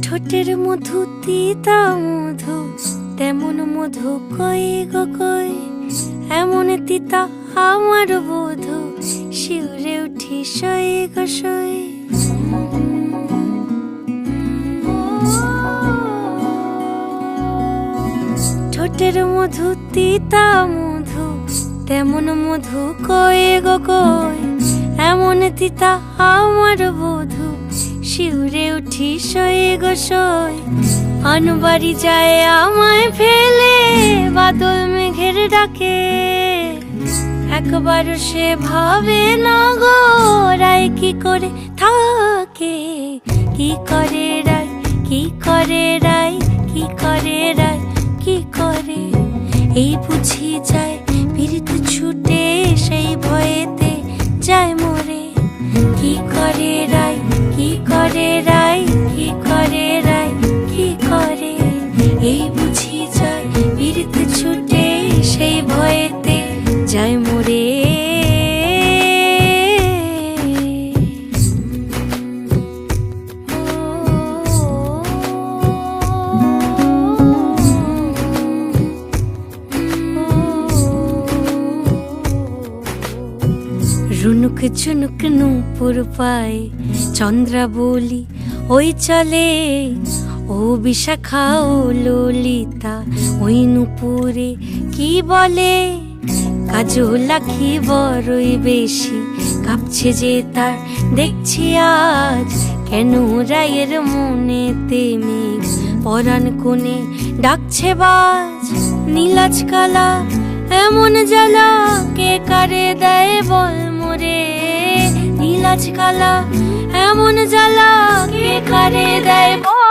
ঠোঁটের মধু তিতা মধু, তেমন মধু কই গো কই, এমন তিতা আমার বধু, শিউরে উঠি সই গো সই। ঠোঁটের মধু তিতা মধু, তেমন মধু কই গো কই, এমন তিতা আমার বধু, শিউরে উঠি সই গো সই। আনবাড়ি যায় আমায় ফেলে বাদল মেঘের ডাকে, একবার সে ভাবে না গো রায় কি করে থাকে। কি করে রায়, কি করে রায়, কি করে রায়, কি করে, এই বুঝি যায় পীড়িত ছুটে সেই ভয়েতে যায় মরে। কি করে রায়, কি করে রায়, কি করে রায়, কি করে, এই বুঝি যায় পীড়িত ছুটে সেই ভয়েতে যায় মরে। রুনুক ঝুনুক নূপুর পায় চন্দ্রাবলী ওই চলে, ও বিশাখা ও ললিতা ওই নূপুরে কি বলে। কাজল আঁখি বড়ই বেশি কাঁপছে যে তার দেখছি আজ, কেন রায়ের মনেতে মেঘ পরাণ কোণে ডাকছে বাজ। নীলাজ কালা এমন জ্বালা কে কারে দেয় বল মোরে, নীলাজ কালা এমন জ্বালা কে কারে দেয় বল।